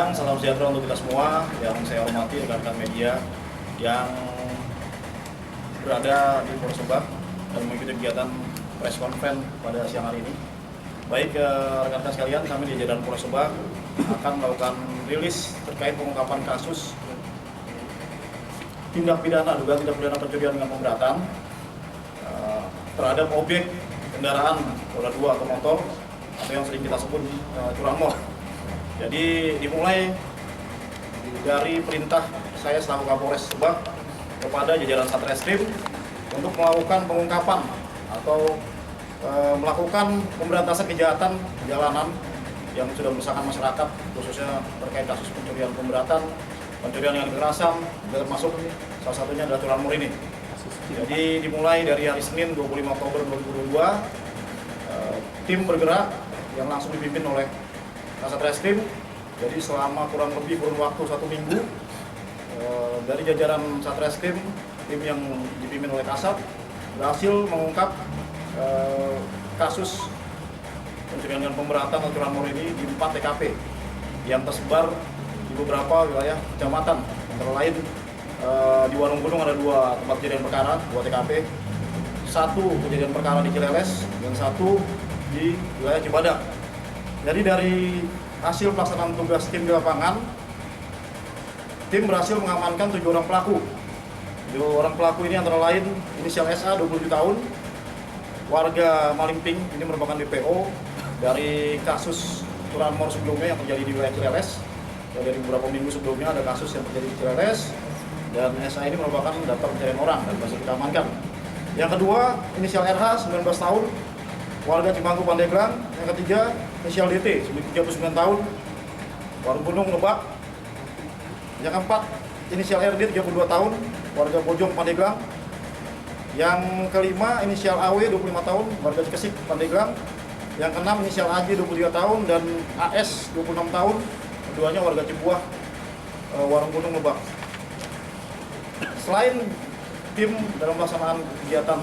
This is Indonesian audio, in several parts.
siang, salam sejahtera untuk kita semua. Yang saya hormati rekan-rekan media yang berada di Polres Subang dan mengikuti kegiatan press conference pada siang hari ini. Baik rekan-rekan sekalian, kami di jajaran Polres Subang akan melakukan rilis terkait pengungkapan kasus tindak pidana pencurian dengan pemberatan terhadap objek kendaraan roda 2 atau motor atau yang sering kita sebut curanmor. Jadi dimulai dari perintah saya selaku Kapolres Subang kepada jajaran Satreskrim untuk melakukan pengungkapan atau melakukan pemberantasan kejahatan jalanan yang sudah meresahkan masyarakat, khususnya terkait kasus pencurian pemberatan, pencurian dengan kekerasan, termasuk salah satunya adalah curanmor ini. Jadi dimulai dari hari Senin 25 Oktober 2022, tim bergerak yang langsung dipimpin oleh Satreskrim. Jadi selama kurun waktu 1 minggu dari jajaran Satreskrim, tim yang dipimpin oleh Kasat berhasil mengungkap kasus pencurian dengan pemberatan atau curanmor ini di 4 TKP yang tersebar di beberapa wilayah kecamatan, antara lain di Warung Gunung ada 2 tempat kejadian perkara, 2 TKP, 1 kejadian perkara di Cileles dan 1 di wilayah Cibadak. Jadi dari hasil pelaksanaan tugas tim di lapangan, tim berhasil mengamankan 7 orang pelaku. 7 orang pelaku ini antara lain inisial SA 27 tahun, warga Malingping, ini merupakan DPO dari kasus curanmor sebelumnya yang terjadi di wilayah Cileles. Dari beberapa minggu sebelumnya ada kasus yang terjadi di Cileles, dan SA ini merupakan daftar pencarian orang dan berhasil kita amankan. Yang kedua, inisial RH 19 tahun, warga Cimanggu Pandeglang. Yang ketiga, inisial DT 39 tahun, Warung Gunung Lebak. Yang keempat, inisial RD 32 tahun, warga Bojong Pandeglang. Yang kelima, inisial AW 25 tahun, warga Cikesik Pandeglang. Yang keenam, inisial AJ 23 tahun dan AS 26 tahun, keduanya warga Cibuah, Warung Gunung Lebak. Selain tim dalam pelaksanaan kegiatan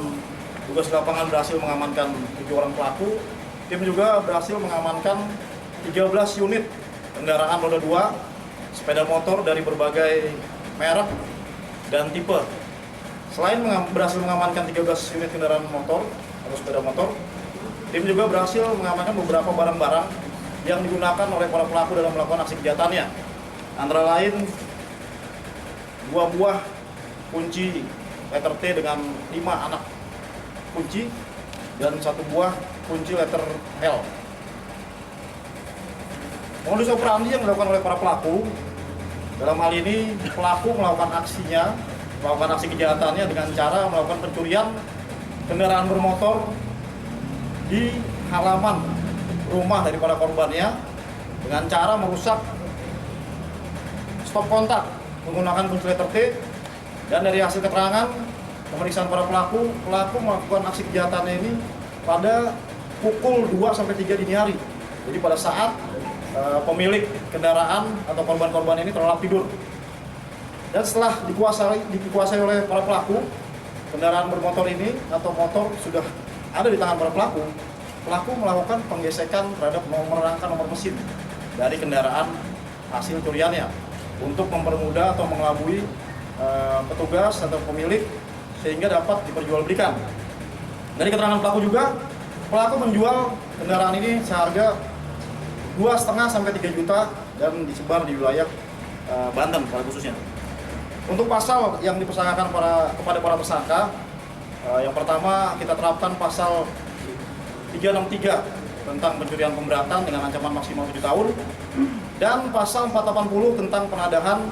tugas di lapangan berhasil mengamankan 7 orang pelaku, tim juga berhasil mengamankan 13 unit kendaraan roda 2, sepeda motor dari berbagai merek dan tipe. Selain berhasil mengamankan 13 unit kendaraan motor atau sepeda motor, tim juga berhasil mengamankan beberapa barang-barang yang digunakan oleh para pelaku dalam melakukan aksi kejahatannya. Antara lain 2 buah kunci letter T dengan 5 anak kunci dan 1 buah kunci letter L. Modus operandi yang dilakukan oleh para pelaku, dalam hal ini pelaku melakukan aksi kejahatannya dengan cara melakukan pencurian kendaraan bermotor di halaman rumah dari para korbannya dengan cara merusak stop kontak menggunakan kunci letter T. Dan dari hasil keterangan pemeriksaan para pelaku melakukan aksi kejahatannya ini pada pukul 2-3 dini hari. Jadi pada saat pemilik kendaraan atau korban-korban ini terlelap tidur. Dan setelah dikuasai oleh para pelaku, kendaraan bermotor ini atau motor sudah ada di tangan para pelaku melakukan penggesekan terhadap rangka nomor mesin dari kendaraan hasil curiannya untuk mempermudah atau mengelabui petugas atau pemilik sehingga dapat diperjualbelikan. Dari keterangan pelaku juga, pelaku menjual kendaraan ini seharga 2,5 sampai 3 juta dan disebar di wilayah Banten pada khususnya. Untuk pasal yang dipersangkakan kepada para tersangka, yang pertama kita terapkan pasal 363 tentang pencurian pemberatan dengan ancaman maksimal 7 tahun dan pasal 480 tentang penadahan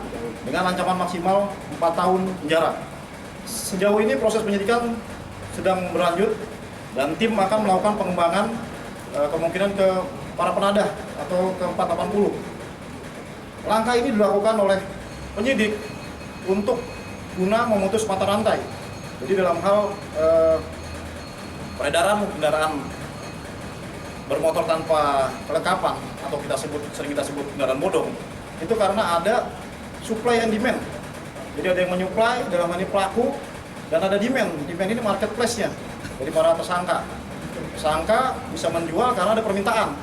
dengan ancaman maksimal 4 tahun penjara. Sejauh ini proses penyidikan sedang berlanjut dan tim akan melakukan pengembangan kemungkinan ke para penadah atau ke 480. Langkah ini dilakukan oleh penyidik untuk guna memutus mata rantai. Jadi dalam hal peredaran kendaraan bermotor tanpa kelengkapan atau sering kita sebut kendaraan bodong, itu karena ada supply and demand. Jadi ada yang menyuplai dalam hal ini pelaku dan ada demand. Demand ini marketplace-nya. Jadi para tersangka bisa menjual karena ada permintaan.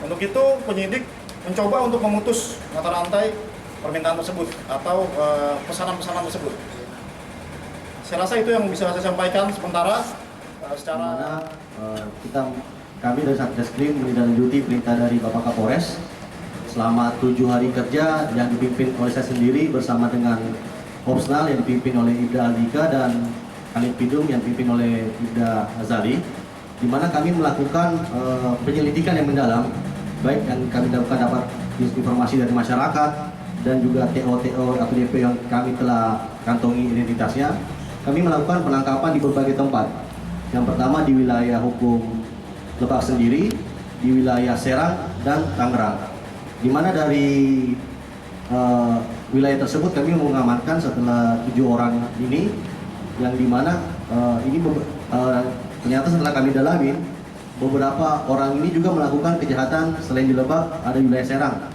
Untuk itu penyidik mencoba untuk memutus mata rantai permintaan tersebut atau pesanan-pesanan tersebut. Saya rasa itu yang bisa saya sampaikan sementara secara kami dari Satreskrim menindaklanjuti perintah dari Bapak Kapolres selama 7 hari kerja yang dipimpin oleh saya sendiri bersama dengan Opsnal yang dipimpin oleh Ibda Aldika dan Kanit Pidum yang dipimpin oleh Ibda Azali, di mana kami melakukan penyelidikan yang mendalam, baik yang kami dapat informasi dari masyarakat dan juga TO atau DP yang kami telah kantongi identitasnya. Kami melakukan penangkapan di berbagai tempat. Yang pertama di wilayah hukum Lebak sendiri, di wilayah Serang dan Tangerang. Di mana dari wilayah tersebut kami mengamankan setelah 7 orang ini, yang dimana ternyata setelah kami dalamin, beberapa orang ini juga melakukan kejahatan selain di Lebak, ada di wilayah Serang.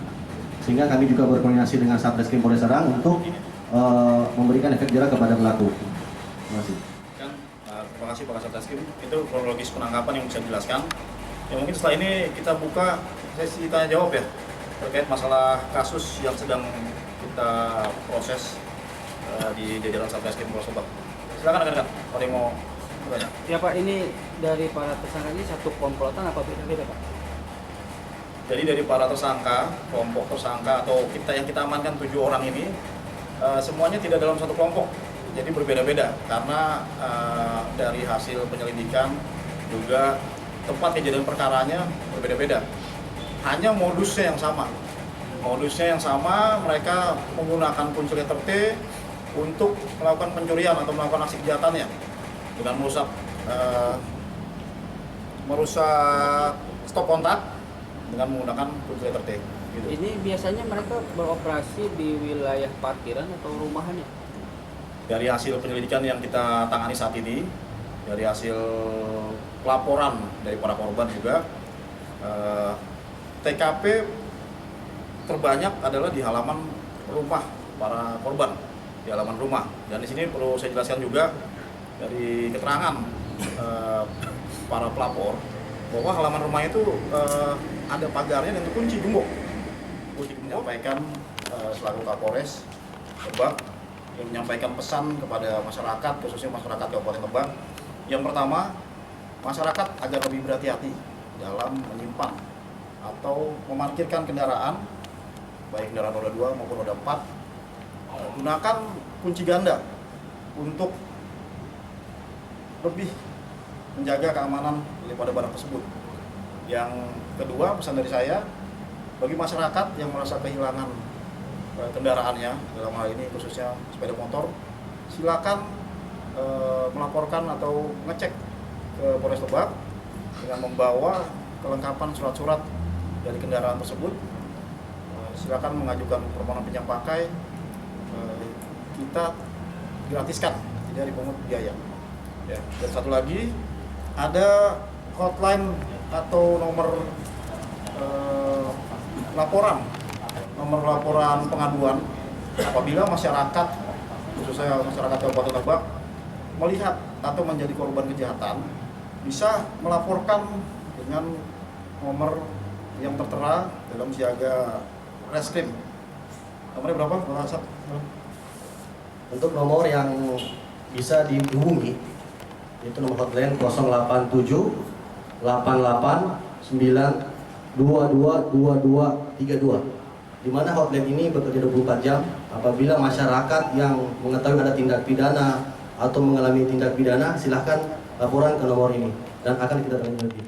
Sehingga kami juga berkoordinasi dengan Satreskrim Polres Serang untuk memberikan efek jerah kepada pelaku. Terima kasih. Terima kasih Pak Satreskrim. Itu kronologis penangkapan yang bisa dijelaskan. Ya mungkin setelah ini kita buka sesi tanya jawab ya terkait masalah kasus yang sedang kita proses di jajaran Satreskrim Polres Lebak. Silakan rekan-rekan, kalau yang mau bertanya. Ya Pak, ini dari para tersangka ini satu komplotan apa beda-beda Pak? Jadi dari para tersangka, kelompok tersangka atau yang kita amankan 7 orang ini semuanya tidak dalam satu kelompok. Jadi berbeda-beda karena dari hasil penyelidikan juga tempat kejadian perkaranya berbeda-beda. Hanya modusnya yang sama. Modusnya yang sama, mereka menggunakan kunci letter T untuk melakukan pencurian atau melakukan aksi kejahatannya dengan merusak stop kontak dengan menggunakan kunci letter T. Gitu. Ini biasanya mereka beroperasi di wilayah parkiran atau rumahannya? Dari hasil penyelidikan yang kita tangani saat ini, dari hasil laporan dari para korban juga, TKP terbanyak adalah di halaman rumah para korban, di halaman rumah. Dan di sini perlu saya jelaskan juga dari keterangan para pelapor bahwa halaman rumah itu ada pagarnya dan itu kunci gembok. Menyampaikan selaku Kapolres Lebak yang menyampaikan pesan kepada masyarakat, khususnya masyarakat Kabupaten Lebak. Yang pertama, masyarakat agar lebih berhati-hati dalam menyimpan atau memarkirkan kendaraan, baik kendaraan roda 2 maupun roda 4. Gunakan kunci ganda untuk lebih menjaga keamanan daripada barang tersebut. Yang kedua, pesan dari saya, bagi masyarakat yang merasa kehilangan kendaraannya, dalam hal ini khususnya sepeda motor, silakan melaporkan atau ngecek ke Polres Lebak dengan membawa kelengkapan surat-surat dari kendaraan tersebut. Silakan mengajukan permohonan pinjam pakai, kita gratiskan, tidak dipungut biaya. Ya. Dan satu lagi, ada hotline atau nomor laporan pengaduan apabila masyarakat, khususnya masyarakat Kabupaten Lebak, melihat atau menjadi korban kejahatan, bisa melaporkan dengan nomor yang tertera dalam siaga Reskrim. Nomornya berapa, Pak Asap? Untuk nomor yang bisa dihubungi, itu nomor hotline 087 88 9 222232, di mana hotline ini bekerja 24 jam. Apabila masyarakat yang mengetahui ada tindak pidana atau mengalami tindak pidana, silahkan laporan ke nomor ini dan akan kita tangani.